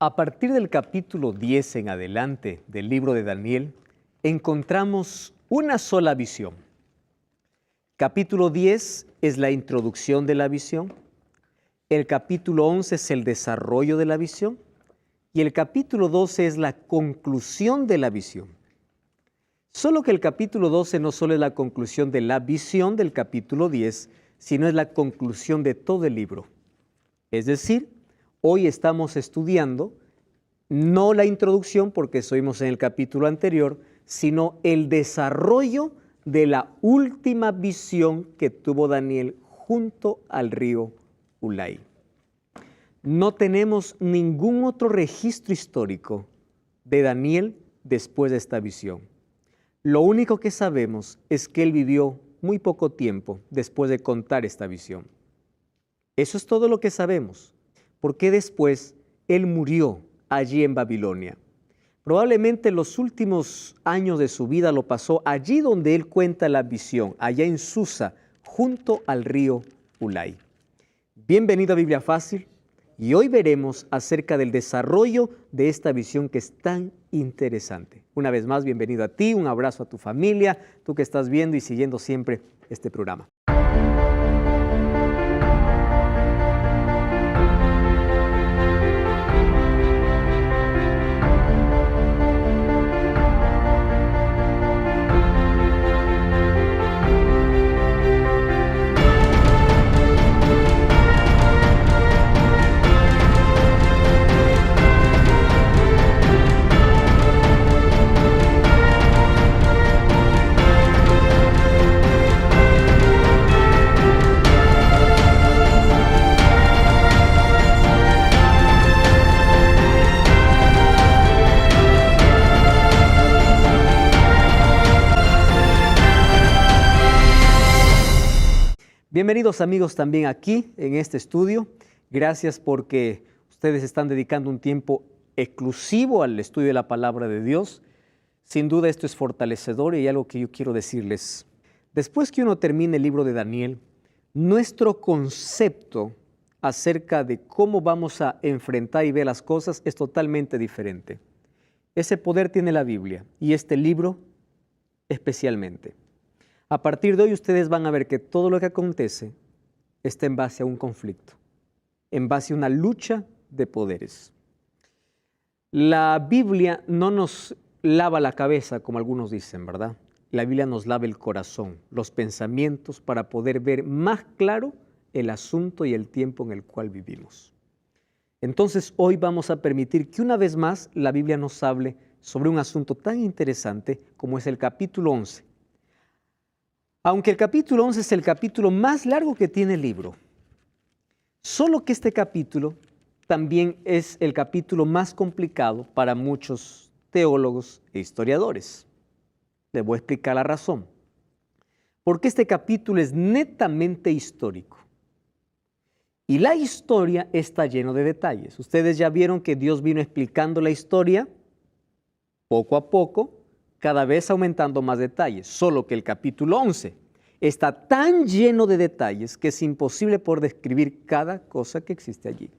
A partir del capítulo 10 en adelante del libro de Daniel, encontramos una sola visión. Capítulo 10 es la introducción de la visión, el capítulo 11 es el desarrollo de la visión y el capítulo 12 es la conclusión de la visión. Solo que el capítulo 12 no solo es la conclusión de la visión del capítulo 10, sino es la conclusión de todo el libro. Es decir, hoy estamos estudiando no la introducción, porque estuvimos en el capítulo anterior, sino el desarrollo de la última visión que tuvo Daniel junto al río Ulai. No tenemos ningún otro registro histórico de Daniel después de esta visión. Lo único que sabemos es que él vivió muy poco tiempo después de contar esta visión. Eso es todo lo que sabemos, porque después él murió allí en Babilonia. Probablemente los últimos años de su vida lo pasó allí donde él cuenta la visión, allá en Susa, junto al río Ulai. Bienvenido a Biblia Fácil, y hoy veremos acerca del desarrollo de esta visión que es tan interesante. Una vez más, bienvenido a ti, un abrazo a tu familia, tú que estás viendo y siguiendo siempre este programa. Bienvenidos amigos también aquí en este estudio. Gracias porque ustedes están dedicando un tiempo exclusivo al estudio de la palabra de Dios. Sin duda esto es fortalecedor y hay algo que yo quiero decirles. Después que uno termine el libro de Daniel, nuestro concepto acerca de cómo vamos a enfrentar y ver las cosas es totalmente diferente. Ese poder tiene la Biblia y este libro especialmente. A partir de hoy ustedes van a ver que todo lo que acontece está en base a un conflicto, en base a una lucha de poderes. La Biblia no nos lava la cabeza, como algunos dicen, ¿verdad? La Biblia nos lava el corazón, los pensamientos, para poder ver más claro el asunto y el tiempo en el cual vivimos. Entonces hoy vamos a permitir que una vez más la Biblia nos hable sobre un asunto tan interesante como es el capítulo 11. Aunque el capítulo 11 es el capítulo más largo que tiene el libro, solo que este capítulo también es el capítulo más complicado para muchos teólogos e historiadores. Les voy a explicar la razón. Porque este capítulo es netamente histórico. Y la historia está llena de detalles. Ustedes ya vieron que Dios vino explicando la historia poco a poco, cada vez aumentando más detalles, solo que el capítulo 11 está tan lleno de detalles que es imposible por describir cada cosa que existe allí.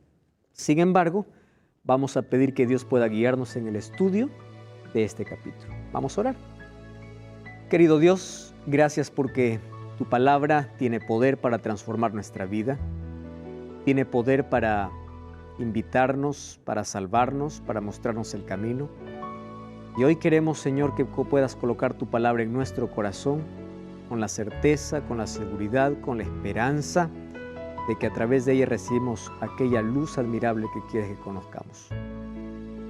Sin embargo, vamos a pedir que Dios pueda guiarnos en el estudio de este capítulo. Vamos a orar. Querido Dios, gracias porque tu palabra tiene poder para transformar nuestra vida, tiene poder para invitarnos, para salvarnos, para mostrarnos el camino. Y hoy queremos, Señor, que puedas colocar tu palabra en nuestro corazón con la certeza, con la seguridad, con la esperanza de que a través de ella recibimos aquella luz admirable que quieres que conozcamos.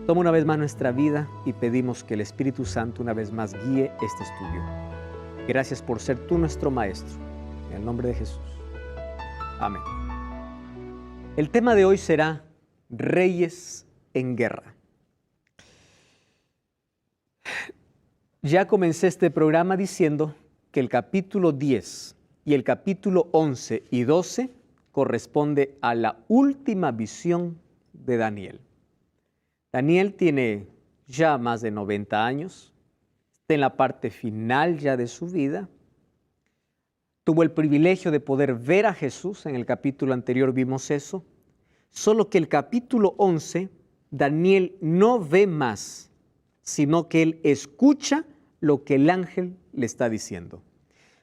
Toma una vez más nuestra vida y pedimos que el Espíritu Santo una vez más guíe este estudio. Gracias por ser tú nuestro Maestro. En el nombre de Jesús. Amén. El tema de hoy será Reyes en Guerra. Ya comencé este programa diciendo que el capítulo 10 y el capítulo 11 y 12 corresponde a la última visión de Daniel. Daniel tiene ya más de 90 años, está en la parte final ya de su vida. Tuvo el privilegio de poder ver a Jesús, en el capítulo anterior vimos eso, solo que el capítulo 11 Daniel no ve más, sino que él escucha lo que el ángel le está diciendo.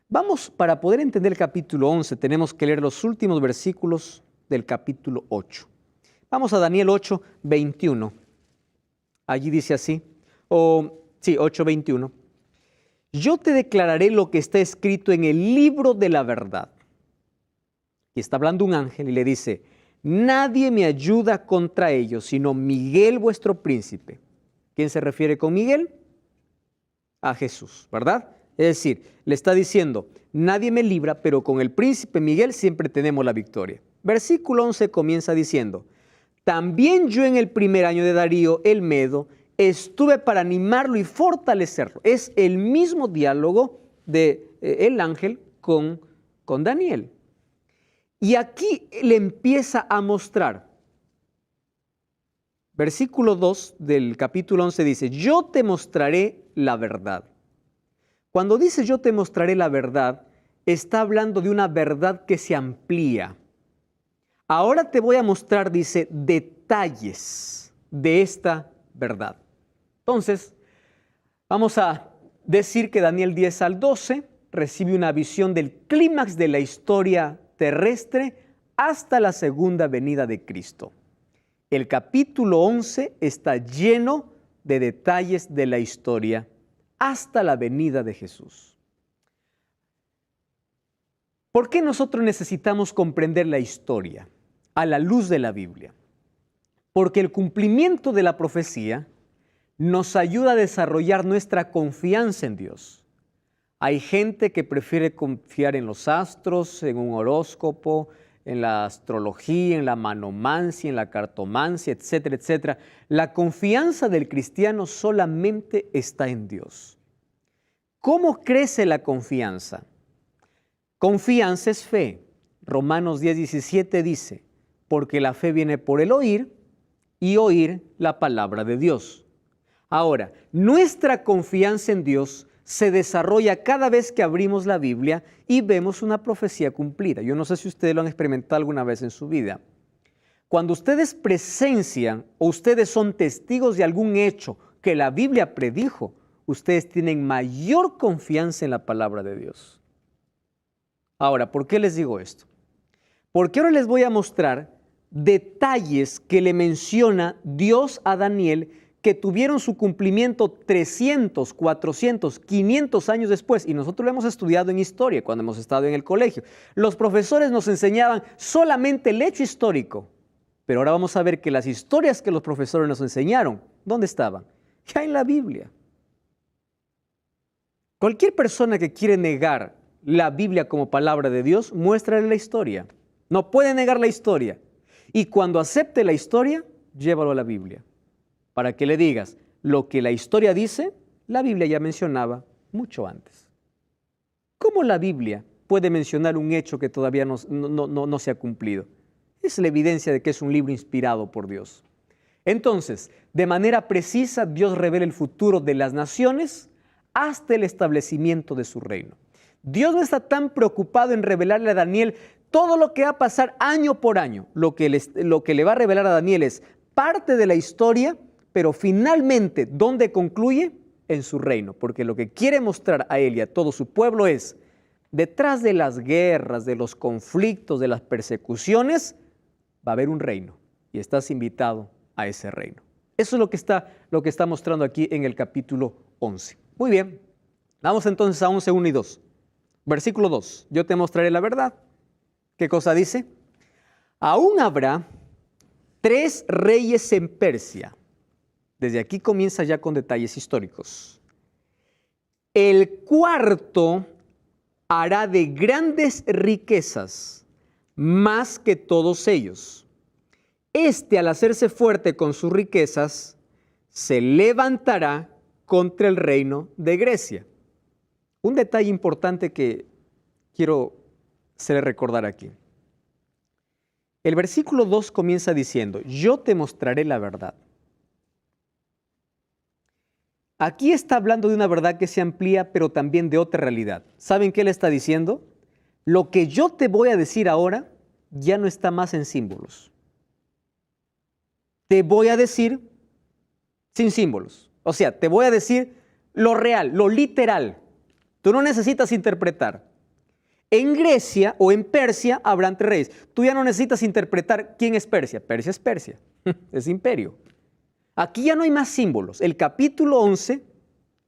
Vamos, para poder entender el capítulo 11, tenemos que leer los últimos versículos del capítulo 8. Vamos a Daniel 8, 21. Allí dice así, 8, 21. Yo te declararé lo que está escrito en el libro de la verdad. Y está hablando un ángel y le dice, nadie me ayuda contra ellos, sino Miguel vuestro príncipe. ¿Quién se refiere con Miguel? A Jesús, ¿verdad? Es decir, le está diciendo, nadie me libra, pero con el príncipe Miguel siempre tenemos la victoria. Versículo 11 comienza diciendo, también yo en el primer año de Darío el Medo estuve para animarlo y fortalecerlo. Es el mismo diálogo de el ángel con Daniel. Y aquí le empieza a mostrar. Versículo 2 del capítulo 11 dice, yo te mostraré la verdad. Cuando dice yo te mostraré la verdad, está hablando de una verdad que se amplía. Ahora te voy a mostrar, dice, detalles de esta verdad. Entonces, vamos a decir que Daniel 10 al 12 recibe una visión del clímax de la historia terrestre hasta la segunda venida de Cristo. El capítulo 11 está lleno de detalles de la historia hasta la venida de Jesús. ¿Por qué nosotros necesitamos comprender la historia a la luz de la Biblia? Porque el cumplimiento de la profecía nos ayuda a desarrollar nuestra confianza en Dios. Hay gente que prefiere confiar en los astros, en un horóscopo, en la astrología, en la manomancia, en la cartomancia, etcétera, etcétera. La confianza del cristiano solamente está en Dios. ¿Cómo crece la confianza? Confianza es fe. Romanos 10:17 dice, porque la fe viene por el oír y oír la palabra de Dios. Ahora, nuestra confianza en Dios se desarrolla cada vez que abrimos la Biblia y vemos una profecía cumplida. Yo no sé si ustedes lo han experimentado alguna vez en su vida. Cuando ustedes presencian o ustedes son testigos de algún hecho que la Biblia predijo, ustedes tienen mayor confianza en la palabra de Dios. Ahora, ¿por qué les digo esto? Porque ahora les voy a mostrar detalles que le menciona Dios a Daniel que tuvieron su cumplimiento 300, 400, 500 años después, y nosotros lo hemos estudiado en historia cuando hemos estado en el colegio. Los profesores nos enseñaban solamente el hecho histórico, pero ahora vamos a ver que las historias que los profesores nos enseñaron, ¿dónde estaban? Ya en la Biblia. Cualquier persona que quiere negar la Biblia como palabra de Dios, muéstrale la historia. No puede negar la historia. Y cuando acepte la historia, llévalo a la Biblia. Para que le digas, lo que la historia dice, la Biblia ya mencionaba mucho antes. ¿Cómo la Biblia puede mencionar un hecho que todavía no se ha cumplido? Es la evidencia de que es un libro inspirado por Dios. Entonces, de manera precisa, Dios revela el futuro de las naciones hasta el establecimiento de su reino. Dios no está tan preocupado en revelarle a Daniel todo lo que va a pasar año por año. Lo que le va a revelar a Daniel es parte de la historia, pero finalmente, ¿dónde concluye? En su reino, porque lo que quiere mostrar a él y a todo su pueblo es, detrás de las guerras, de los conflictos, de las persecuciones, va a haber un reino y estás invitado a ese reino. Eso es lo que está mostrando aquí en el capítulo 11. Muy bien, vamos entonces a 11, 1 y 2. Versículo 2, yo te mostraré la verdad. ¿Qué cosa dice? Aún habrá 3 reyes en Persia. Desde aquí comienza ya con detalles históricos. El cuarto hará de grandes riquezas, más que todos ellos. Este, al hacerse fuerte con sus riquezas, se levantará contra el reino de Grecia. Un detalle importante que quiero hacerle recordar aquí. El versículo 2 comienza diciendo, yo te mostraré la verdad. Aquí está hablando de una verdad que se amplía, pero también de otra realidad. ¿Saben qué le está diciendo? Lo que yo te voy a decir ahora ya no está más en símbolos. te voy a decir sin símbolos. O sea, te voy a decir lo real, lo literal. Tú no necesitas interpretar. En Grecia o en Persia habrán 3 reyes. Tú ya no necesitas interpretar quién es Persia. Persia es Persia, es imperio. Aquí ya no hay más símbolos. El capítulo 11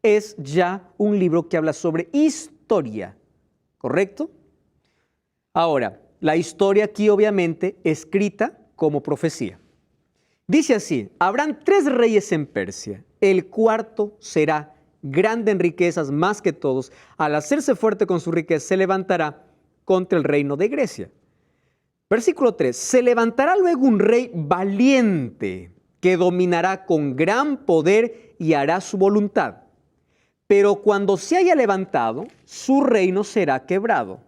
es ya un libro que habla sobre historia, ¿correcto? Ahora, la historia aquí obviamente escrita como profecía. Dice así, habrán 3 reyes en Persia, el cuarto será grande en riquezas más que todos, al hacerse fuerte con su riqueza se levantará contra el reino de Grecia. Versículo 3, se levantará luego un rey valiente que dominará con gran poder y hará su voluntad. Pero cuando se haya levantado, su reino será quebrado.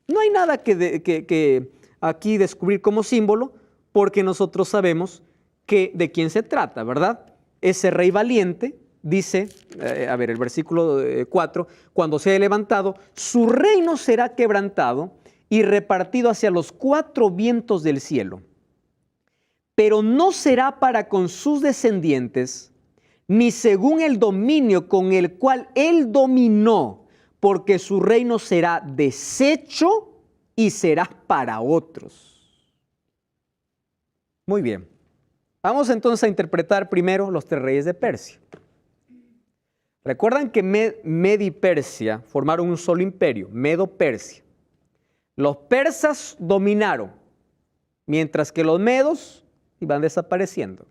No hay nada que aquí descubrir como símbolo, porque nosotros sabemos de quién se trata, ¿verdad? Ese rey valiente, dice, el versículo 4, cuando se haya levantado, su reino será quebrantado y repartido hacia los 4 vientos del cielo. Pero no será para con sus descendientes, ni según el dominio con el cual él dominó, porque su reino será deshecho y será para otros. Muy bien. Vamos entonces a interpretar primero los 3 reyes de Persia. Recuerdan que Media y Persia formaron un solo imperio, Medo-Persia. Los persas dominaron, mientras que los medos iban desapareciendo.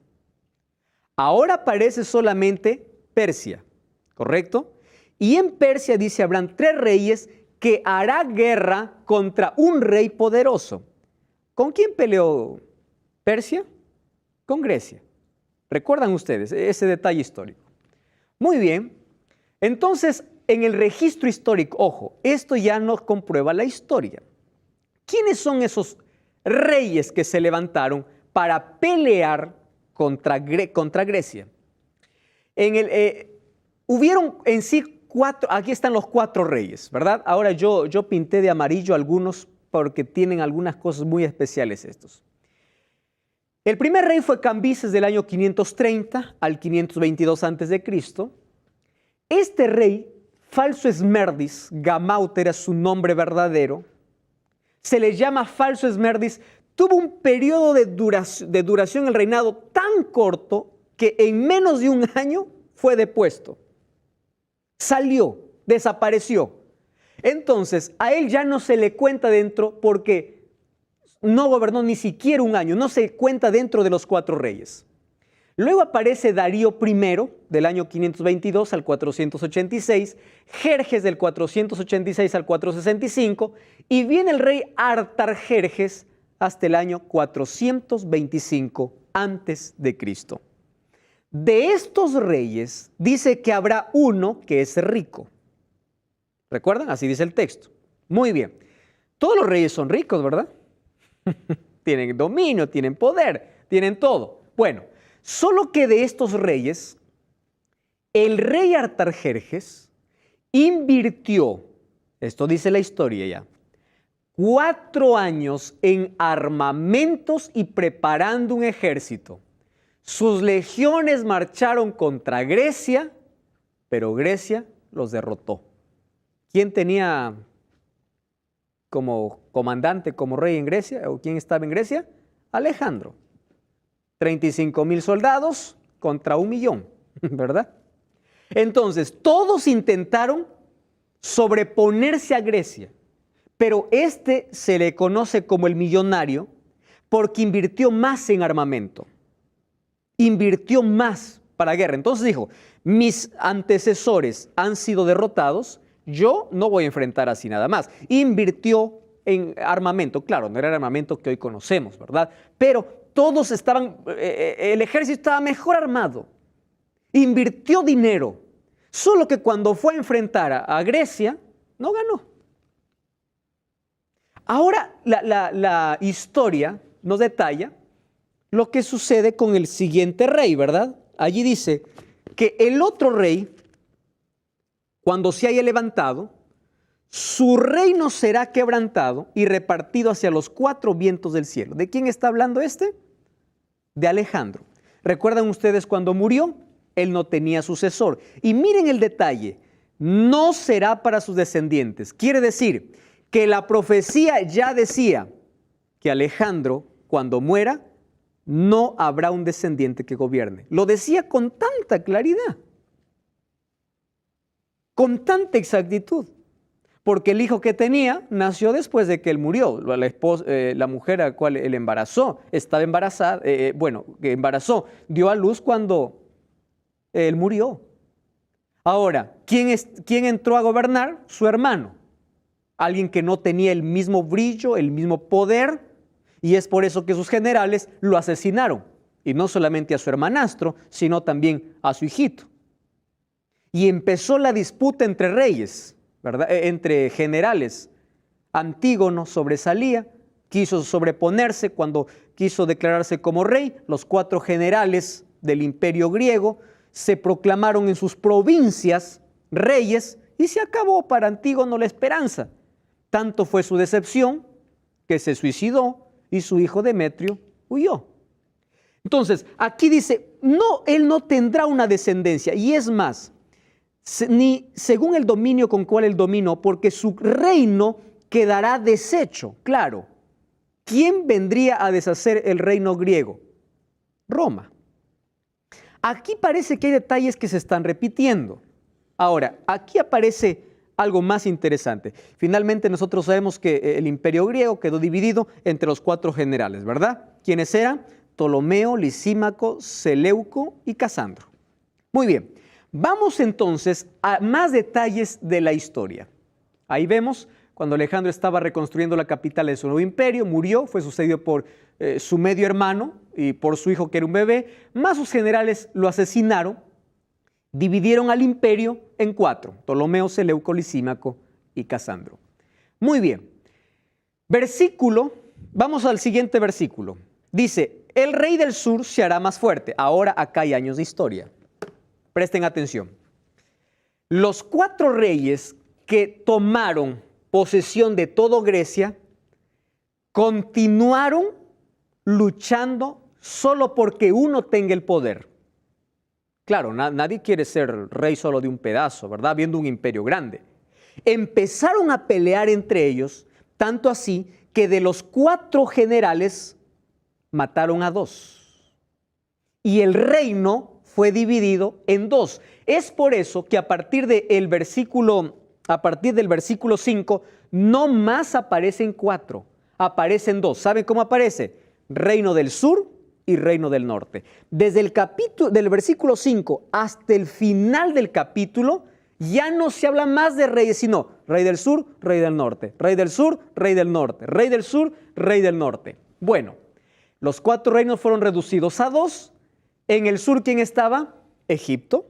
Ahora aparece solamente Persia, ¿correcto? Y en Persia dice, habrán 3 reyes que hará guerra contra un rey poderoso. ¿Con quién peleó Persia? Con Grecia. ¿Recuerdan ustedes ese detalle histórico? Muy bien. Entonces, en el registro histórico, ojo, esto ya nos comprueba la historia. ¿Quiénes son esos reyes que se levantaron para pelear contra Grecia? Hubieron en sí 4, aquí están los 4 reyes, ¿verdad? Ahora yo pinté de amarillo algunos porque tienen algunas cosas muy especiales estos. El primer rey fue Cambises del año 530 al 522 a.C. Este rey, Falso Esmerdis, Gamauta era su nombre verdadero, se le llama Falso Esmerdis, tuvo un periodo de duración el reinado tan corto que en menos de un año fue depuesto. Salió, desapareció. Entonces, a él ya no se le cuenta dentro porque no gobernó ni siquiera un año, no se cuenta dentro de los 4 reyes. Luego aparece Darío I del año 522 al 486, Jerjes del 486 al 465 y viene el rey Artajerjes hasta el año 425 a.C. De estos reyes dice que habrá uno que es rico. ¿Recuerdan? Así dice el texto. Muy bien. Todos los reyes son ricos, ¿verdad? Tienen dominio, tienen poder, tienen todo. Bueno, solo que de estos reyes, el rey Artajerjes invirtió, esto dice la historia ya, 4 años en armamentos y preparando un ejército. Sus legiones marcharon contra Grecia, pero Grecia los derrotó. ¿Quién tenía como comandante, como rey en Grecia? ¿O quién estaba en Grecia? Alejandro. 35,000 soldados contra 1,000,000, ¿verdad? Entonces, todos intentaron sobreponerse a Grecia, pero este se le conoce como el millonario porque invirtió más en armamento, invirtió más para guerra. Entonces dijo, mis antecesores han sido derrotados, yo no voy a enfrentar así nada más. Invirtió en armamento, claro, no era el armamento que hoy conocemos, ¿verdad? Pero todos estaban, el ejército estaba mejor armado, invirtió dinero, solo que cuando fue a enfrentar a Grecia, no ganó. Ahora la historia nos detalla lo que sucede con el siguiente rey, ¿verdad? Allí dice que el otro rey, cuando se haya levantado, su reino será quebrantado y repartido hacia los 4 vientos del cielo. ¿De quién está hablando este? De Alejandro. ¿Recuerdan ustedes cuando murió? Él no tenía sucesor. Y miren el detalle, no será para sus descendientes. Quiere decir que la profecía ya decía que Alejandro, cuando muera, no habrá un descendiente que gobierne. Lo decía con tanta claridad, con tanta exactitud, porque el hijo que tenía nació después de que él murió. La mujer a la cual él embarazó, estaba embarazada, que embarazó, dio a luz cuando él murió. Ahora, ¿quién entró a gobernar? Su hermano. Alguien que no tenía el mismo brillo, el mismo poder, y es por eso que sus generales lo asesinaron. Y no solamente a su hermanastro, sino también a su hijito. Y empezó la disputa entre reyes, ¿verdad? Entre generales. Antígono sobresalía, quiso sobreponerse cuando quiso declararse como rey. Los 4 generales del imperio griego se proclamaron en sus provincias reyes y se acabó para Antígono la esperanza. Tanto fue su decepción que se suicidó y su hijo Demetrio huyó. Entonces, aquí dice, no, él no tendrá una descendencia, y es más, ni según el dominio con cual él dominó, porque su reino quedará deshecho. Claro, ¿quién vendría a deshacer el reino griego? Roma. Aquí parece que hay detalles que se están repitiendo. Ahora, aquí aparece algo más interesante. Finalmente nosotros sabemos que el imperio griego quedó dividido entre los 4 generales, ¿verdad? ¿Quiénes eran? Ptolomeo, Lisímaco, Seleuco y Casandro. Muy bien, vamos entonces a más detalles de la historia. Ahí vemos cuando Alejandro estaba reconstruyendo la capital de su nuevo imperio, murió, fue sucedido por su medio hermano y por su hijo que era un bebé, más sus generales lo asesinaron. Dividieron al imperio en 4, Ptolomeo, Seleuco, Lisímaco y Casandro. Muy bien, vamos al siguiente versículo. Dice, el rey del sur se hará más fuerte. Ahora acá hay años de historia. Presten atención. Los 4 reyes que tomaron posesión de toda Grecia continuaron luchando solo porque uno tenga el poder. Claro, nadie quiere ser rey solo de un pedazo, ¿verdad? Viendo un imperio grande. Empezaron a pelear entre ellos, tanto así que de los 4 generales mataron a 2. Y el reino fue dividido en 2. Es por eso que a partir del versículo 5, no más aparecen 4, aparecen 2. ¿Saben cómo aparece? Reino del sur y reino del norte. Desde el capítulo del versículo 5 hasta el final del capítulo ya no se habla más de reyes, sino rey del sur, rey del norte, rey del sur, rey del norte, rey del sur, rey del norte. Bueno, los 4 reinos fueron reducidos a 2. En el sur, ¿quién estaba? Egipto.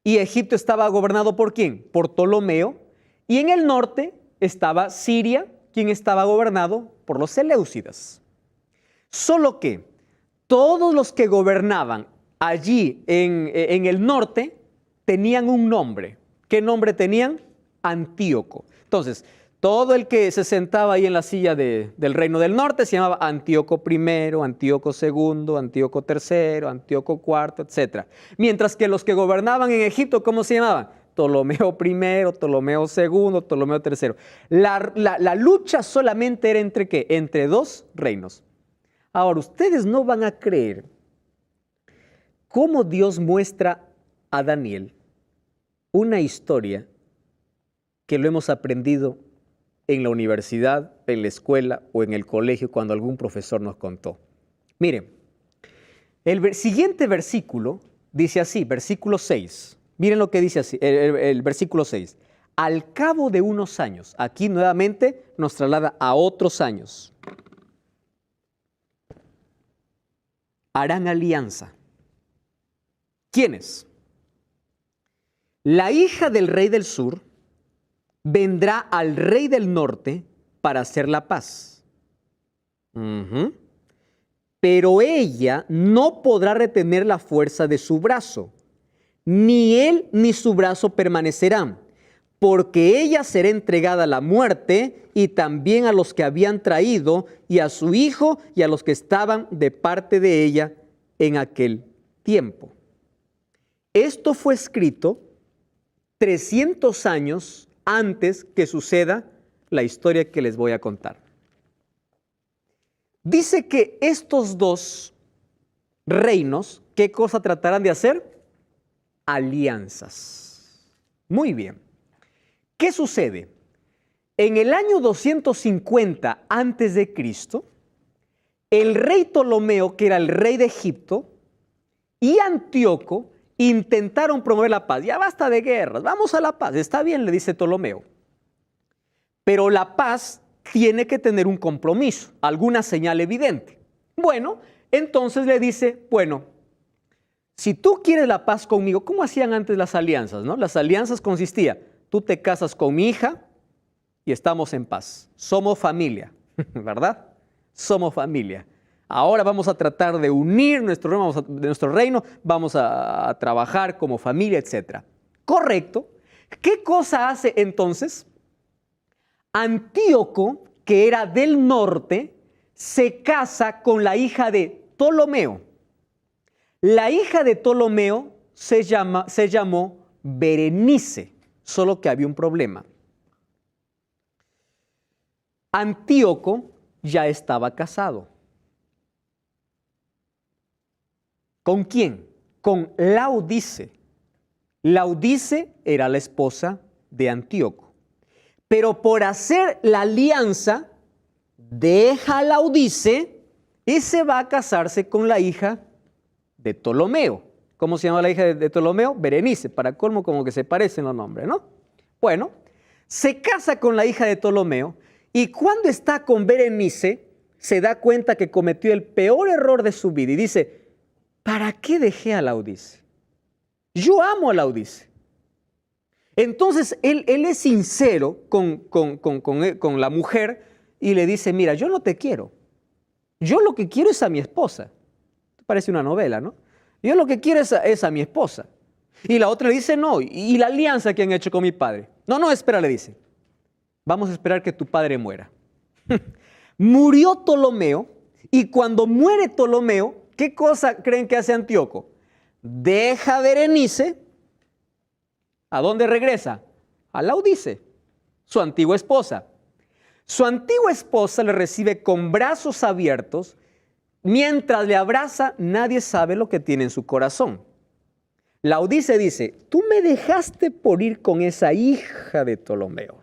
Y Egipto estaba gobernado ¿por quién? Por Ptolomeo. Y en el norte estaba Siria, quien estaba gobernado por los Seleucidas. Solo que todos los que gobernaban allí en el norte tenían un nombre. ¿Qué nombre tenían? Antíoco. Entonces, todo el que se sentaba ahí en la silla del reino del norte se llamaba Antíoco I, Antíoco II, Antíoco III, Antíoco IV, etc. Mientras que los que gobernaban en Egipto, ¿cómo se llamaban? Ptolomeo I, Ptolomeo II, Ptolomeo III. La lucha solamente era ¿entre qué? Entre 2 reinos. Ahora, ustedes no van a creer cómo Dios muestra a Daniel una historia que lo hemos aprendido en la universidad, en la escuela o en el colegio cuando algún profesor nos contó. Miren, el siguiente versículo dice así, versículo 6. Miren lo que dice así, el versículo 6. Al cabo de unos años, aquí nuevamente nos traslada a otros años. Harán alianza. ¿Quiénes? La hija del rey del sur vendrá al rey del norte para hacer la paz. Pero ella no podrá retener la fuerza de su brazo. Ni él ni su brazo permanecerán, porque ella será entregada a la muerte y también a los que habían traído y a su hijo y a los que estaban de parte de ella en aquel tiempo. Esto fue escrito 300 años antes que suceda la historia que les voy a contar. Dice que estos dos reinos, ¿qué cosa tratarán de hacer? Alianzas. Muy bien. ¿Qué sucede? En el año 250 antes de Cristo, el rey Ptolomeo, que era el rey de Egipto, y Antíoco intentaron promover la paz. Ya basta de guerras, vamos a la paz. Está bien, le dice Ptolomeo. Pero la paz tiene que tener un compromiso, alguna señal evidente. Bueno, entonces le dice, bueno, si tú quieres la paz conmigo, ¿cómo hacían antes las alianzas, no? Las alianzas consistían, tú te casas con mi hija y estamos en paz. Somos familia, ¿verdad? Somos familia. Ahora vamos a tratar de unir nuestro reino, vamos a trabajar como familia, etc. Correcto. ¿Qué cosa hace entonces? Antíoco, que era del norte, se casa con la hija de Ptolomeo. La hija de Ptolomeo se llamó Berenice, solo que había un problema. Antíoco ya estaba casado. ¿Con quién? Con Laodice. Laodice era la esposa de Antíoco. Pero por hacer la alianza, deja a Laodice y se va a casarse con la hija de Ptolomeo. ¿Cómo se llama la hija de Ptolomeo? Berenice, para colmo como que se parecen los nombres, ¿no? Bueno, se casa con la hija de Ptolomeo y cuando está con Berenice, se da cuenta que cometió el peor error de su vida y dice, ¿para qué dejé a Laodice? Yo amo a Laodice. Entonces, él es sincero con la mujer y le dice, mira, yo no te quiero. Yo lo que quiero es a mi esposa. Parece una novela, ¿no? Yo lo que quiero es a mi esposa. Y la otra le dice, no, ¿y la alianza que han hecho con mi padre? No, espera, le dice. Vamos a esperar que tu padre muera. Murió Ptolomeo y cuando muere Ptolomeo, ¿qué cosa creen que hace Antíoco? Deja a Berenice. ¿A dónde regresa? A Laodice, su antigua esposa. Su antigua esposa le recibe con brazos abiertos. Mientras le abraza, nadie sabe lo que tiene en su corazón. Laodice dice, tú me dejaste por ir con esa hija de Ptolomeo.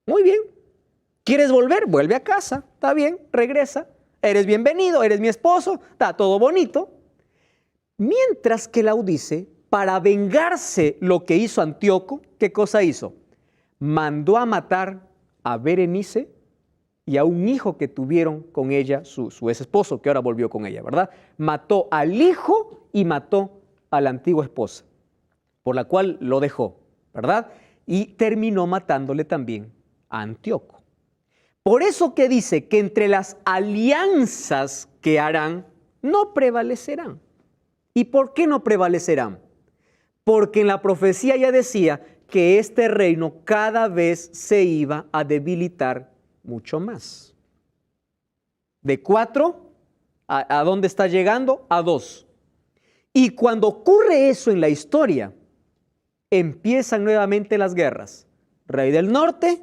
Muy bien. ¿Quieres volver? Vuelve a casa. Está bien, regresa. Eres bienvenido, eres mi esposo, está todo bonito. Mientras que Laodice, para vengarse lo que hizo Antíoco, ¿qué cosa hizo? Mandó a matar a Berenice y a un hijo que tuvieron con ella, su ex esposo, que ahora volvió con ella, ¿verdad? Mató al hijo y mató a la antigua esposa, por la cual lo dejó, ¿verdad? Y terminó matándole también a Antíoco. Por eso que dice que entre las alianzas que harán, no prevalecerán. ¿Y por qué no prevalecerán? Porque en la profecía ya decía que este reino cada vez se iba a debilitar mucho más. De 4, ¿a dónde está llegando? A 2. Y cuando ocurre eso en la historia, empiezan nuevamente las guerras. Rey del norte,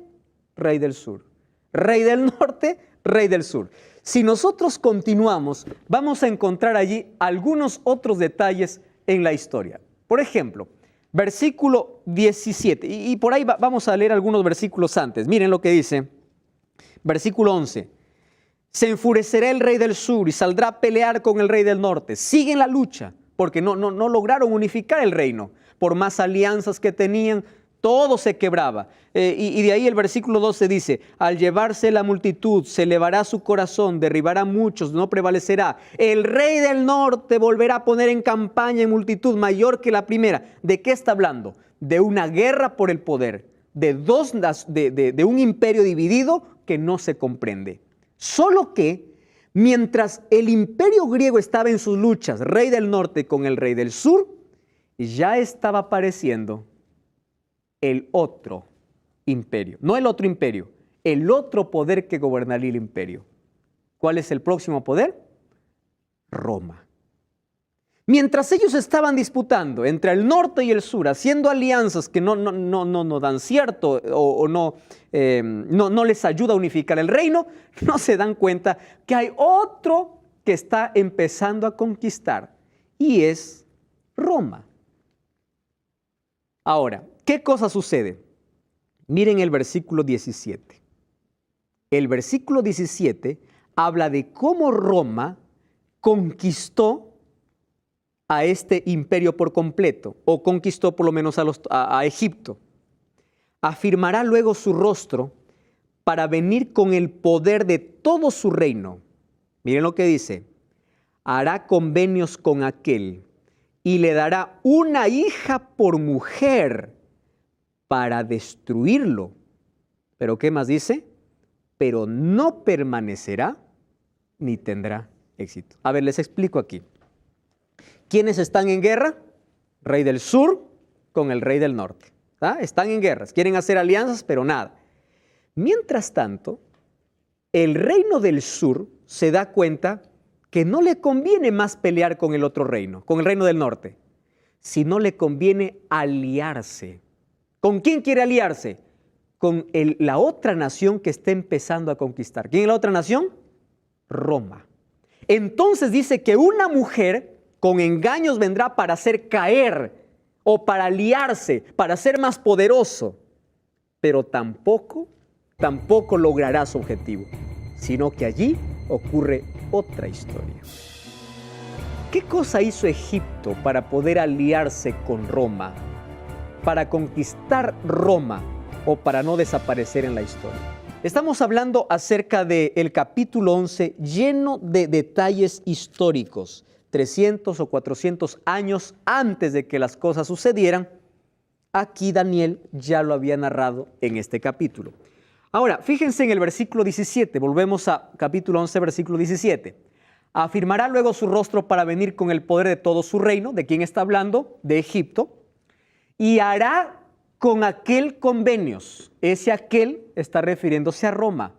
rey del sur. Rey del norte, rey del sur. Si nosotros continuamos, vamos a encontrar allí algunos otros detalles en la historia. Por ejemplo, versículo 17, y por ahí vamos a leer algunos versículos antes. Miren lo que dice, versículo 11. Se enfurecerá el rey del sur y saldrá a pelear con el rey del norte. Siguen la lucha, porque no lograron unificar el reino. Por más alianzas que tenían, todo se quebraba. Y de ahí el versículo 12 dice, al llevarse la multitud, se elevará su corazón, derribará a muchos, no prevalecerá. El rey del norte volverá a poner en campaña en multitud mayor que la primera. ¿De qué está hablando? De una guerra por el poder, de un imperio dividido que no se comprende. Solo que mientras el imperio griego estaba en sus luchas, rey del norte con el rey del sur, ya estaba apareciendo el otro imperio, no el otro imperio, el otro poder que gobernaría el imperio. ¿Cuál es el próximo poder? Roma. Mientras ellos estaban disputando entre el norte y el sur, haciendo alianzas que no dan cierto o no les ayuda a unificar el reino, no se dan cuenta que hay otro que está empezando a conquistar y es Roma. Ahora, ¿qué cosa sucede? Miren el versículo 17. El versículo 17 habla de cómo Roma conquistó a este imperio por completo, o conquistó por lo menos a Egipto. Afirmará luego su rostro para venir con el poder de todo su reino. Miren lo que dice: hará convenios con aquel y le dará una hija por mujer para destruirlo. ¿Pero qué más dice? Pero no permanecerá ni tendrá éxito. A ver, les explico aquí. ¿Quiénes están en guerra? Rey del sur con el rey del norte. Están en guerras, quieren hacer alianzas, pero nada. Mientras tanto, el reino del sur se da cuenta que no le conviene más pelear con el otro reino, con el reino del norte, sino le conviene aliarse. ¿Con quién quiere aliarse? Con la otra nación que está empezando a conquistar. ¿Quién es la otra nación? Roma. Entonces dice que una mujer con engaños vendrá para hacer caer o para aliarse, para ser más poderoso, pero tampoco logrará su objetivo, sino que allí ocurre otra historia. ¿Qué cosa hizo Egipto para poder aliarse con Roma, para conquistar Roma o para no desaparecer en la historia? Estamos hablando acerca del capítulo 11 lleno de detalles históricos, 300 o 400 años antes de que las cosas sucedieran. Aquí Daniel ya lo había narrado en este capítulo. Ahora, fíjense en el versículo 17, volvemos a capítulo 11, versículo 17. Afirmará luego su rostro para venir con el poder de todo su reino. ¿De quién está hablando? De Egipto. Y hará con aquel convenios. Ese aquel está refiriéndose a Roma.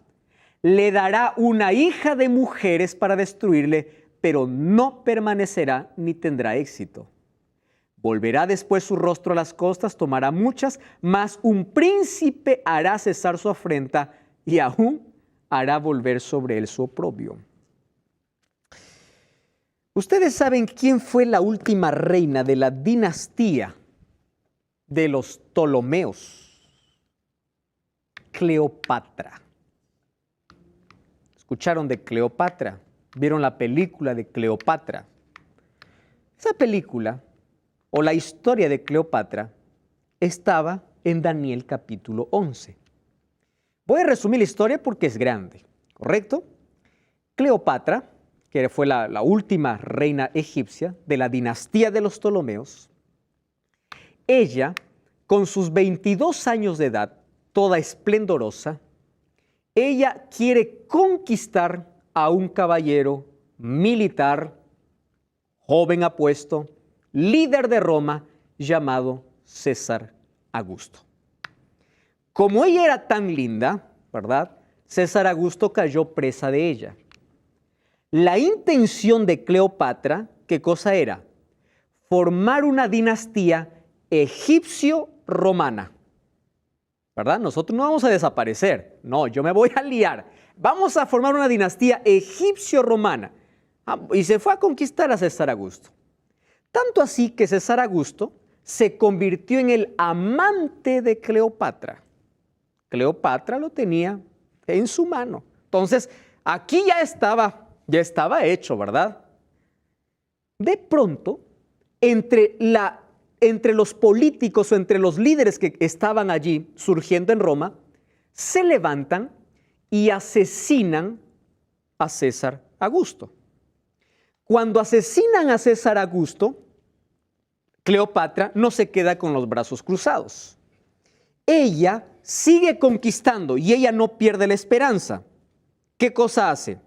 Le dará una hija de mujeres para destruirle, pero no permanecerá ni tendrá éxito. Volverá después su rostro a las costas, tomará muchas, mas un príncipe hará cesar su afrenta y aún hará volver sobre él su oprobio. ¿Ustedes saben quién fue la última reina de la dinastía de los Ptolomeos? Cleopatra. ¿Escucharon de Cleopatra? ¿Vieron la película de Cleopatra? Esa película, o la historia de Cleopatra, estaba en Daniel capítulo 11. Voy a resumir la historia porque es grande, ¿correcto? Cleopatra, que fue la última reina egipcia de la dinastía de los Ptolomeos, ella, con sus 22 años de edad, toda esplendorosa, ella quiere conquistar a un caballero militar, joven apuesto, líder de Roma, llamado César Augusto. Como ella era tan linda, ¿verdad? César Augusto cayó presa de ella. La intención de Cleopatra, ¿qué cosa era? Formar una dinastía egipcio-romana, ¿verdad? Nosotros no vamos a desaparecer, no, yo me voy a liar. Vamos a formar una dinastía egipcio-romana. Y se fue a conquistar a César Augusto. Tanto así que César Augusto se convirtió en el amante de Cleopatra. Cleopatra lo tenía en su mano. Entonces, aquí ya estaba hecho, ¿verdad? De pronto, entre los políticos o entre los líderes que estaban allí surgiendo en Roma, se levantan y asesinan a César Augusto. Cuando asesinan a César Augusto, Cleopatra no se queda con los brazos cruzados. Ella sigue conquistando y ella no pierde la esperanza. ¿Qué cosa hace?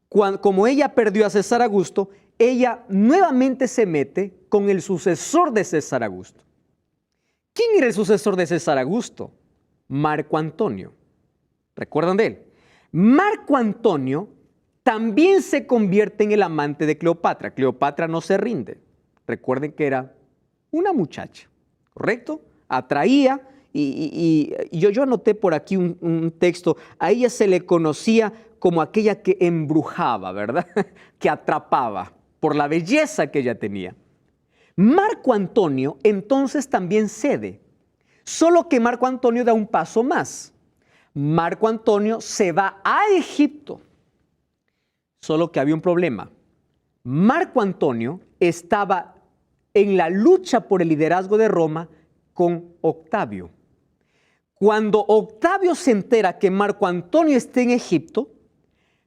Como ella perdió a César Augusto, ella nuevamente se mete con el sucesor de César Augusto. ¿Quién era el sucesor de César Augusto? Marco Antonio. ¿Recuerdan de él? Marco Antonio también se convierte en el amante de Cleopatra. Cleopatra no se rinde. Recuerden que era una muchacha, ¿correcto? Atraía, y yo anoté por aquí un texto, a ella se le conocía como aquella que embrujaba, ¿verdad? Que atrapaba por la belleza que ella tenía. Marco Antonio entonces también cede, solo que Marco Antonio da un paso más. Marco Antonio se va a Egipto, solo que había un problema. Marco Antonio estaba en la lucha por el liderazgo de Roma con Octavio. Cuando Octavio se entera que Marco Antonio está en Egipto,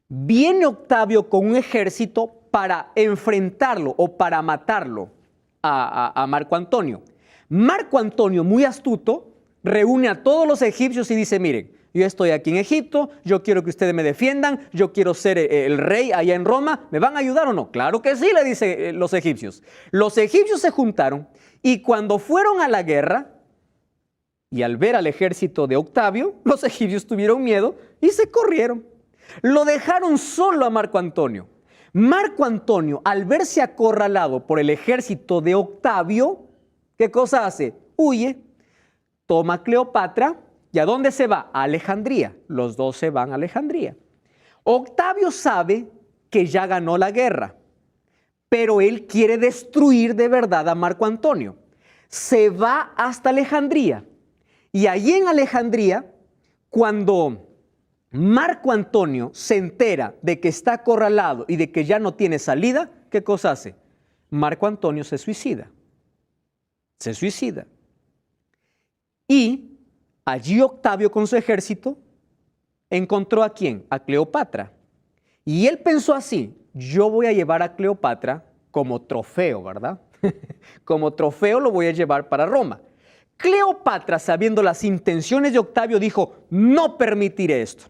viene Octavio con un ejército para enfrentarlo o para matarlo a Marco Antonio. Marco Antonio, muy astuto, reúne a todos los egipcios y dice, miren, yo estoy aquí en Egipto, yo quiero que ustedes me defiendan, yo quiero ser el rey allá en Roma, ¿me van a ayudar o no? Claro que sí, le dicen los egipcios. Los egipcios se juntaron y cuando fueron a la guerra, y al ver al ejército de Octavio, los egipcios tuvieron miedo y se corrieron. Lo dejaron solo a Marco Antonio. Marco Antonio, al verse acorralado por el ejército de Octavio, ¿qué cosa hace? Huye, toma a Cleopatra. ¿Y a dónde se va? A Alejandría. Los dos se van a Alejandría. Octavio sabe que ya ganó la guerra, pero él quiere destruir de verdad a Marco Antonio. Se va hasta Alejandría. Y allí en Alejandría, cuando Marco Antonio se entera de que está acorralado y de que ya no tiene salida, ¿qué cosa hace? Marco Antonio se suicida. Se suicida. Y allí Octavio con su ejército encontró ¿a quién? A Cleopatra. Y él pensó así, yo voy a llevar a Cleopatra como trofeo, ¿verdad? Como trofeo lo voy a llevar para Roma. Cleopatra, sabiendo las intenciones de Octavio, dijo, no permitiré esto.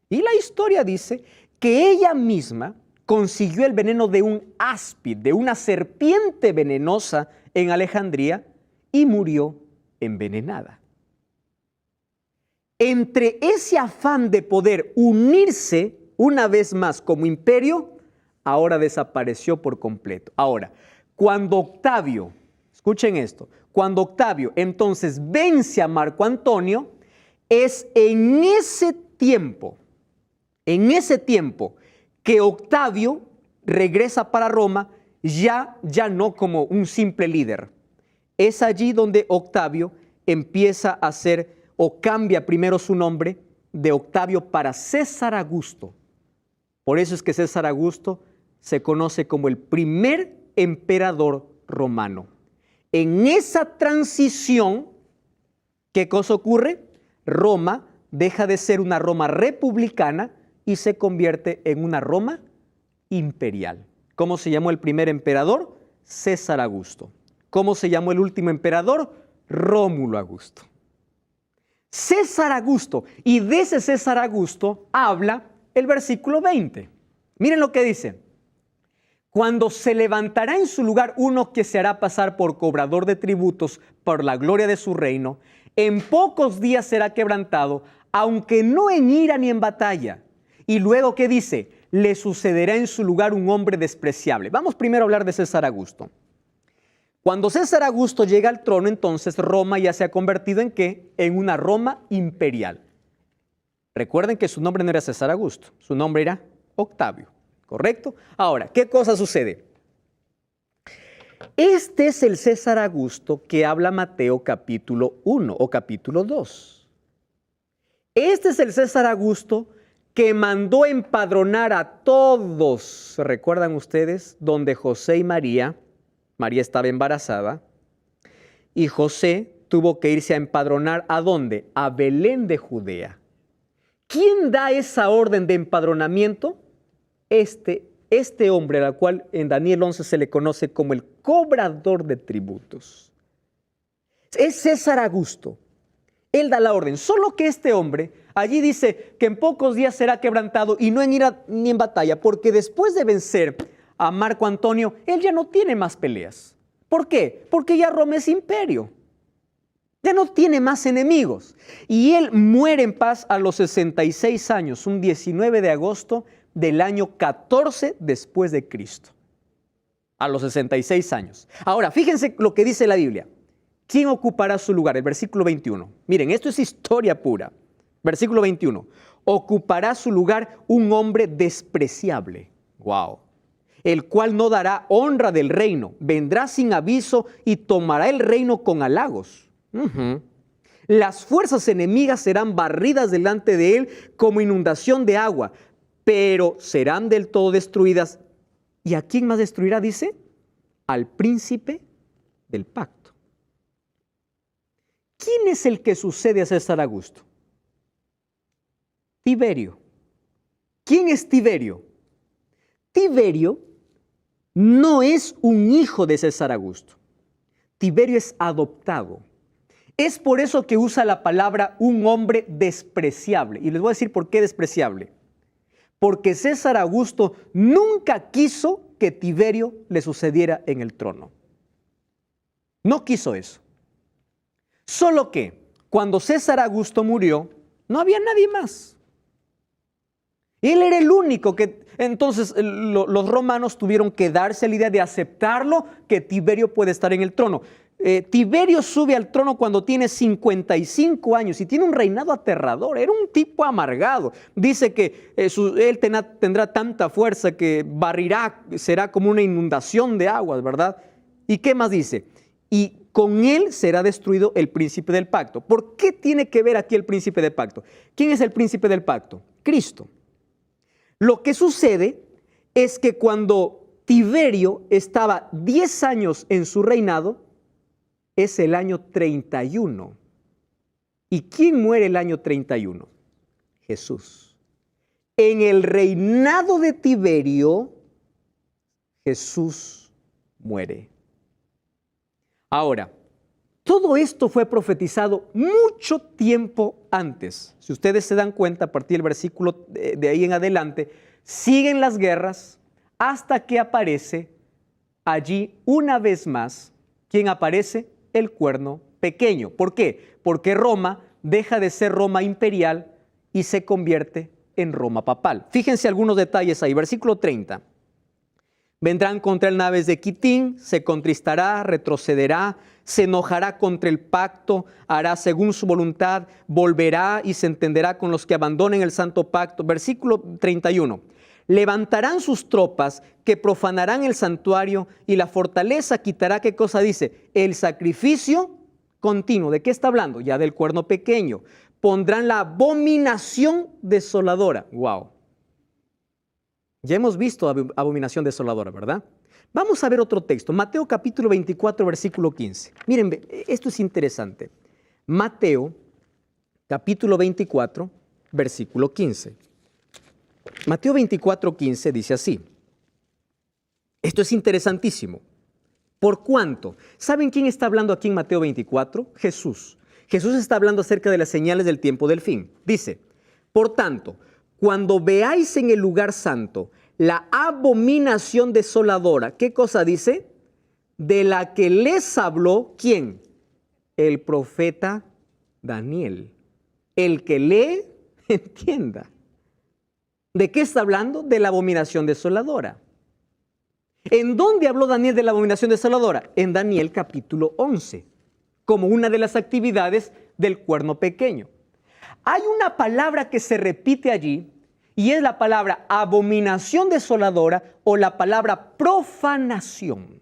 Y la historia dice que ella misma consiguió el veneno de un áspid, de una serpiente venenosa en Alejandría y murió envenenada. Entre ese afán de poder unirse una vez más como imperio, ahora desapareció por completo. Ahora, cuando Octavio, escuchen esto, cuando Octavio entonces vence a Marco Antonio, es en ese tiempo que Octavio regresa para Roma, ya no como un simple líder. Es allí donde Octavio empieza a ser o cambia primero su nombre de Octavio para César Augusto. Por eso es que César Augusto se conoce como el primer emperador romano. En esa transición, ¿qué cosa ocurre? Roma deja de ser una Roma republicana y se convierte en una Roma imperial. ¿Cómo se llamó el primer emperador? César Augusto. ¿Cómo se llamó el último emperador? Rómulo Augusto. César Augusto, y de ese César Augusto habla el versículo 20. Miren lo que dice. Cuando se levantará en su lugar uno que se hará pasar por cobrador de tributos por la gloria de su reino, en pocos días será quebrantado, aunque no en ira ni en batalla. Y luego, ¿qué dice? Le sucederá en su lugar un hombre despreciable. Vamos primero a hablar de César Augusto. Cuando César Augusto llega al trono, entonces Roma ya se ha convertido ¿en qué? En una Roma imperial. Recuerden que su nombre no era César Augusto, su nombre era Octavio, ¿correcto? Ahora, ¿qué cosa sucede? Este es el César Augusto que habla Mateo capítulo 1 o capítulo 2. Este es el César Augusto que mandó empadronar a todos, ¿recuerdan ustedes? Donde José y María estaba embarazada, y José tuvo que irse a empadronar ¿a dónde? A Belén de Judea. ¿Quién da esa orden de empadronamiento? Este hombre, al cual en Daniel 11 se le conoce como el cobrador de tributos. Es César Augusto. Él da la orden. Solo que este hombre allí dice que en pocos días será quebrantado y no en ira ni en batalla, porque después de vencer a Marco Antonio, él ya no tiene más peleas. ¿Por qué? Porque ya Roma es imperio. Ya no tiene más enemigos. Y él muere en paz a los 66 años, un 19 de agosto del año 14 después de Cristo. a los 66 años. Ahora, fíjense lo que dice la Biblia. ¿Quién ocupará su lugar? El versículo 21. Miren, esto es historia pura. Versículo 21. Ocupará su lugar un hombre despreciable. Wow. El cual no dará honra del reino. Vendrá sin aviso y tomará el reino con halagos. Las fuerzas enemigas serán barridas delante de él como inundación de agua, pero serán del todo destruidas. ¿Y a quién más destruirá? Dice, al príncipe del pacto. ¿Quién es el que sucede a César Augusto? Tiberio. ¿Quién es Tiberio? Tiberio no es un hijo de César Augusto. Tiberio es adoptado. Es por eso que usa la palabra un hombre despreciable. Y les voy a decir por qué despreciable. Porque César Augusto nunca quiso que Tiberio le sucediera en el trono. No quiso eso. Solo que cuando César Augusto murió, no había nadie más. Él era el único que, entonces los romanos tuvieron que darse la idea de aceptarlo, que Tiberio puede estar en el trono. Tiberio sube al trono cuando tiene 55 años y tiene un reinado aterrador. Era un tipo amargado. Dice que él tendrá tanta fuerza que barrirá, será como una inundación de aguas, ¿verdad? ¿Y qué más dice? Y con él será destruido el príncipe del pacto. ¿Por qué tiene que ver aquí el príncipe del pacto? ¿Quién es el príncipe del pacto? Cristo. Lo que sucede es que cuando Tiberio estaba 10 años en su reinado, es el año 31. ¿Y quién muere el año 31? Jesús. En el reinado de Tiberio, Jesús muere. Ahora, todo esto fue profetizado mucho tiempo antes. Si ustedes se dan cuenta, a partir del versículo de ahí en adelante, siguen las guerras hasta que aparece allí una vez más. ¿Quién aparece? El cuerno pequeño. ¿Por qué? Porque Roma deja de ser Roma imperial y se convierte en Roma papal. Fíjense algunos detalles ahí. Versículo 30. Vendrán contra él naves de Quitín, se contristará, retrocederá, se enojará contra el pacto, hará según su voluntad, volverá y se entenderá con los que abandonen el santo pacto. Versículo 31. Levantarán sus tropas que profanarán el santuario y la fortaleza quitará, ¿qué cosa dice? El sacrificio continuo. ¿De qué está hablando? Ya del cuerno pequeño. Pondrán la abominación desoladora. Wow. Ya hemos visto abominación desoladora, ¿verdad? Vamos a ver otro texto. Mateo capítulo 24, versículo 15. Miren, esto es interesante. Mateo capítulo 24, versículo 15. Mateo 24, 15 dice así. Esto es interesantísimo. ¿Por cuánto? ¿Saben quién está hablando aquí en Mateo 24? Jesús. Jesús está hablando acerca de las señales del tiempo del fin. Dice, por tanto, cuando veáis en el lugar santo la abominación desoladora, ¿qué cosa dice? De la que les habló, ¿quién? El profeta Daniel. El que lee, entienda. ¿De qué está hablando? De la abominación desoladora. ¿En dónde habló Daniel de la abominación desoladora? En Daniel capítulo 11, como una de las actividades del cuerno pequeño. Hay una palabra que se repite allí y es la palabra abominación desoladora o la palabra profanación.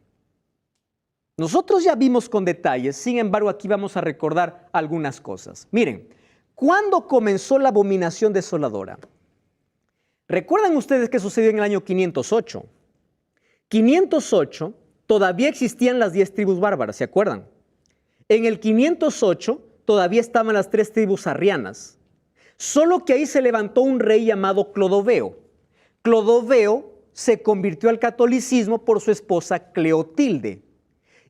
Nosotros ya vimos con detalles, sin embargo aquí vamos a recordar algunas cosas. Miren, ¿cuándo comenzó la abominación desoladora? ¿Recuerdan ustedes qué sucedió en el año 508? 508 todavía existían las 10 tribus bárbaras, ¿se acuerdan? En el 508 todavía estaban las 3 tribus arrianas. Solo que ahí se levantó un rey llamado Clodoveo. Clodoveo se convirtió al catolicismo por su esposa Cleotilde.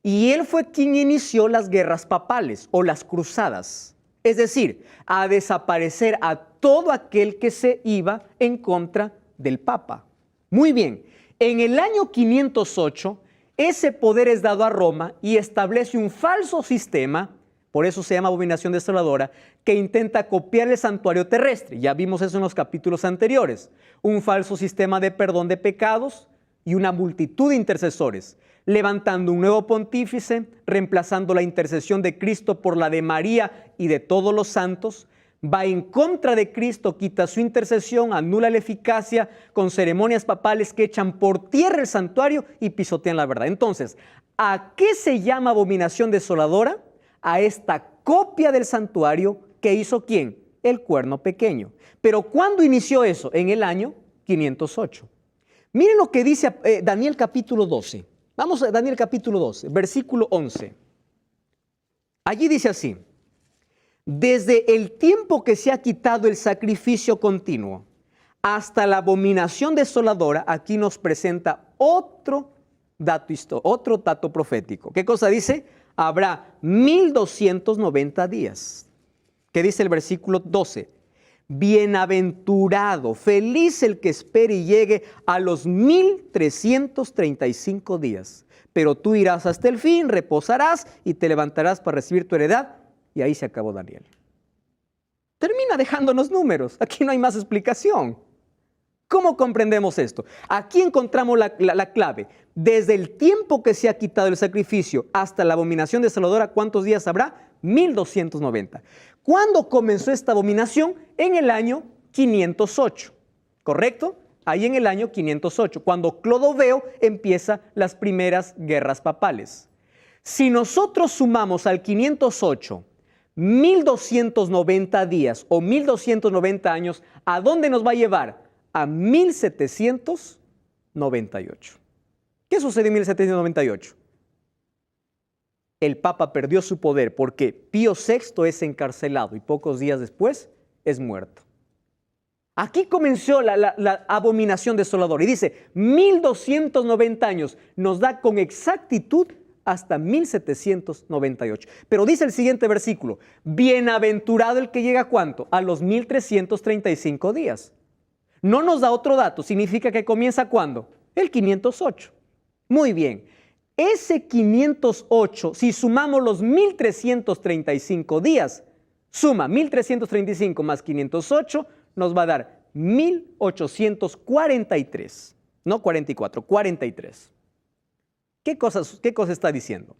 Y él fue quien inició las guerras papales o las cruzadas. Es decir, a desaparecer a todo aquel que se iba en contra del Papa. Muy bien, en el año 508 ese poder es dado a Roma y establece un falso sistema, por eso se llama abominación desoladora, que intenta copiar el santuario terrestre. Ya vimos eso en los capítulos anteriores. Un falso sistema de perdón de pecados y una multitud de intercesores, levantando un nuevo pontífice, reemplazando la intercesión de Cristo por la de María y de todos los santos, va en contra de Cristo, quita su intercesión, anula la eficacia con ceremonias papales que echan por tierra el santuario y pisotean la verdad. Entonces, ¿a qué se llama abominación desoladora? A esta copia del santuario que hizo ¿quién? El cuerno pequeño. Pero ¿cuándo inició eso? En el año 508. Miren lo que dice Daniel capítulo 12. Vamos a Daniel capítulo 12, versículo 11. Allí dice así: desde el tiempo que se ha quitado el sacrificio continuo hasta la abominación desoladora, aquí nos presenta otro dato profético. ¿Qué cosa dice? Habrá 1290 días. ¿Qué dice el versículo 12? Bienaventurado, feliz el que espere y llegue a los 1335 días. Pero tú irás hasta el fin, reposarás y te levantarás para recibir tu heredad. Y ahí se acabó Daniel. Termina dejándonos números. Aquí no hay más explicación. ¿Cómo comprendemos esto? Aquí encontramos la clave. Desde el tiempo que se ha quitado el sacrificio hasta la abominación desoladora, ¿cuántos días habrá? 1290. ¿Cuándo comenzó esta abominación? En el año 508, ¿correcto? Ahí en el año 508, cuando Clodoveo empieza las primeras guerras papales. Si nosotros sumamos al 508 1290 días o 1290 años, ¿a dónde nos va a llevar? A 1798. ¿Qué sucedió en 1798? El Papa perdió su poder porque Pío VI es encarcelado y pocos días después es muerto. Aquí comenzó la abominación desoladora y dice 1290 años, nos da con exactitud hasta 1798. Pero dice el siguiente versículo: bienaventurado el que llega ¿a cuánto? A los 1335 días. No nos da otro dato, significa que comienza ¿cuándo? El 508. Muy bien, ese 508, si sumamos los 1335 días, suma 1335 más 508, nos va a dar 1843. No 44, 43. ¿Qué cosa está diciendo?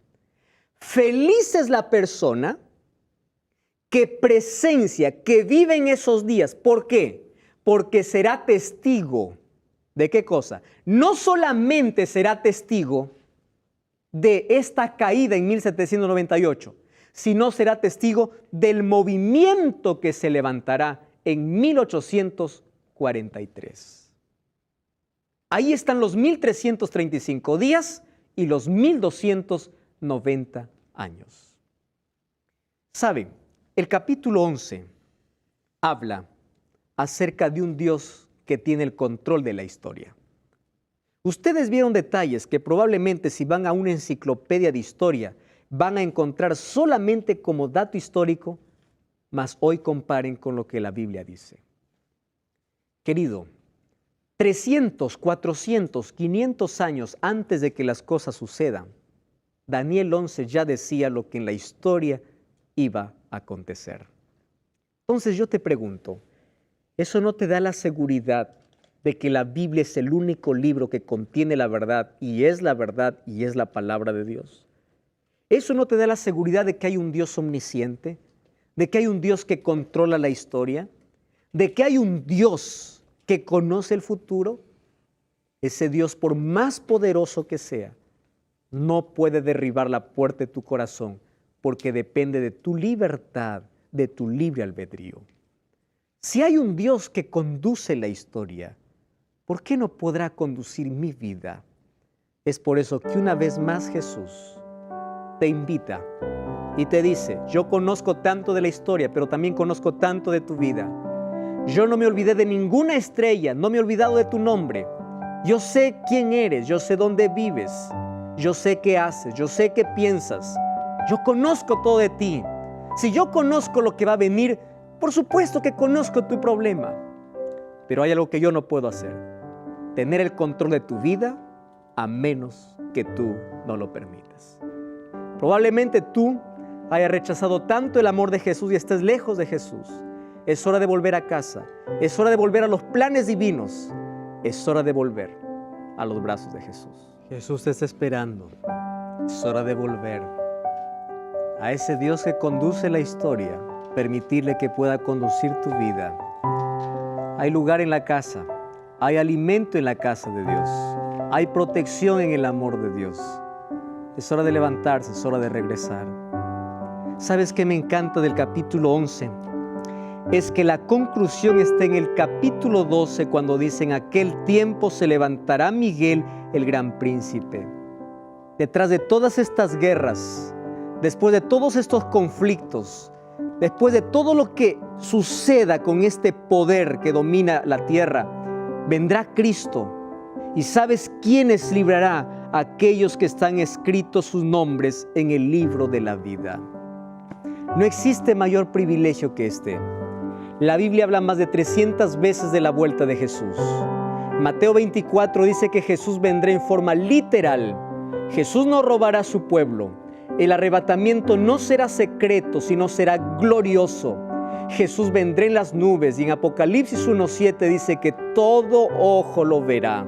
Feliz es la persona que presencia, que vive en esos días. ¿Por qué? Porque será testigo. ¿De qué cosa? No solamente será testigo de esta caída en 1798, sino será testigo del movimiento que se levantará en 1843. Ahí están los 1335 días y los 1290 años. ¿Saben? El capítulo 11 habla acerca de un Dios que tiene el control de la historia. Ustedes vieron detalles que probablemente si van a una enciclopedia de historia van a encontrar solamente como dato histórico, mas hoy comparen con lo que la Biblia dice. Querido, 300, 400, 500 años antes de que las cosas sucedan, Daniel 11 ya decía lo que en la historia iba a acontecer. Entonces yo te pregunto, ¿eso no te da la seguridad de que la Biblia es el único libro que contiene la verdad y es la palabra de Dios? ¿Eso no te da la seguridad de que hay un Dios omnisciente? ¿De que hay un Dios que controla la historia? ¿De que hay un Dios que conoce el futuro? Ese Dios, por más poderoso que sea, no puede derribar la puerta de tu corazón porque depende de tu libertad, de tu libre albedrío. Si hay un Dios que conduce la historia, ¿por qué no podrá conducir mi vida? Es por eso que una vez más Jesús te invita y te dice: yo conozco tanto de la historia, pero también conozco tanto de tu vida. Yo no me olvidé de ninguna estrella, no me he olvidado de tu nombre. Yo sé quién eres, yo sé dónde vives, yo sé qué haces, yo sé qué piensas. Yo conozco todo de ti. Si yo conozco lo que va a venir, por supuesto que conozco tu problema. Pero hay algo que yo no puedo hacer: tener el control de tu vida a menos que tú no lo permitas. Probablemente tú hayas rechazado tanto el amor de Jesús y estés lejos de Jesús. Es hora de volver a casa. Es hora de volver a los planes divinos. Es hora de volver. a los brazos de Jesús. Jesús te está esperando. Es hora de volver a ese Dios que conduce la historia, permitirle que pueda conducir tu vida. Hay lugar en la casa, hay alimento en la casa de Dios, hay protección en el amor de Dios. Es hora de levantarse, es hora de regresar. ¿Sabes qué me encanta del capítulo 11? Es que la conclusión está en el capítulo 12, cuando dicen: aquel tiempo se levantará Miguel, el gran príncipe. Detrás de todas estas guerras, después de todos estos conflictos, después de todo lo que suceda con este poder que domina la tierra, vendrá Cristo. ¿Y sabes quiénes librará? A aquellos que están escritos sus nombres en el libro de la vida. No existe mayor privilegio que este. La Biblia habla más de 300 veces de la vuelta de Jesús. Mateo 24 dice que Jesús vendrá en forma literal. Jesús no robará a su pueblo. El arrebatamiento no será secreto, sino será glorioso. Jesús vendrá en las nubes, y en Apocalipsis 1:7 dice que todo ojo lo verá.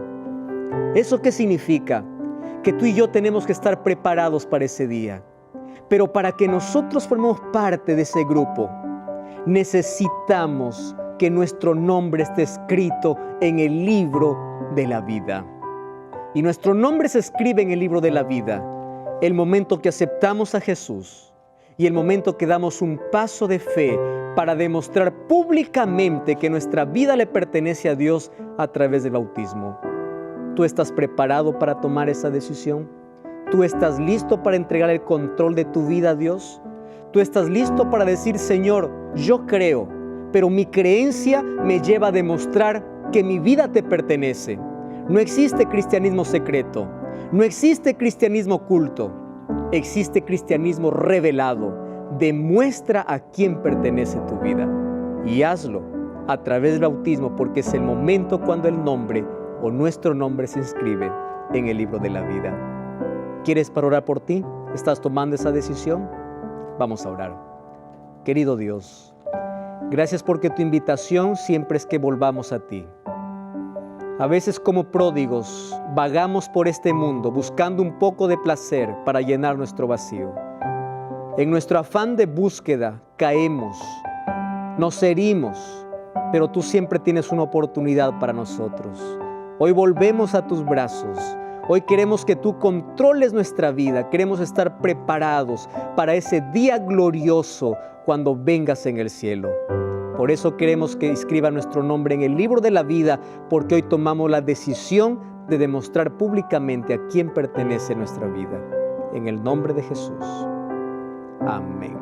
¿Eso qué significa? Que tú y yo tenemos que estar preparados para ese día. Pero para que nosotros formemos parte de ese grupo, necesitamos que nuestro nombre esté escrito en el libro de la vida. Y nuestro nombre se escribe en el libro de la vida el momento que aceptamos a Jesús y el momento que damos un paso de fe para demostrar públicamente que nuestra vida le pertenece a Dios a través del bautismo. ¿Tú estás preparado para tomar esa decisión? ¿Tú estás listo para entregar el control de tu vida a Dios? ¿Tú estás listo para decir: Señor, yo creo, pero mi creencia me lleva a demostrar que mi vida te pertenece? No existe cristianismo secreto, no existe cristianismo oculto, existe cristianismo revelado. Demuestra a quién pertenece tu vida y hazlo a través del bautismo, porque es el momento cuando el nombre o nuestro nombre se inscribe en el libro de la vida. ¿Quieres para orar por ti? ¿Estás tomando esa decisión? Vamos a orar. Querido Dios, gracias porque tu invitación siempre es que volvamos a ti. A veces, como pródigos, vagamos por este mundo buscando un poco de placer para llenar nuestro vacío. En nuestro afán de búsqueda caemos, nos herimos, pero tú siempre tienes una oportunidad para nosotros. Hoy volvemos a tus brazos. Hoy queremos que tú controles nuestra vida. Queremos estar preparados para ese día glorioso cuando vengas en el cielo. Por eso queremos que inscriba nuestro nombre en el libro de la vida, porque hoy tomamos la decisión de demostrar públicamente a quién pertenece nuestra vida. En el nombre de Jesús. Amén.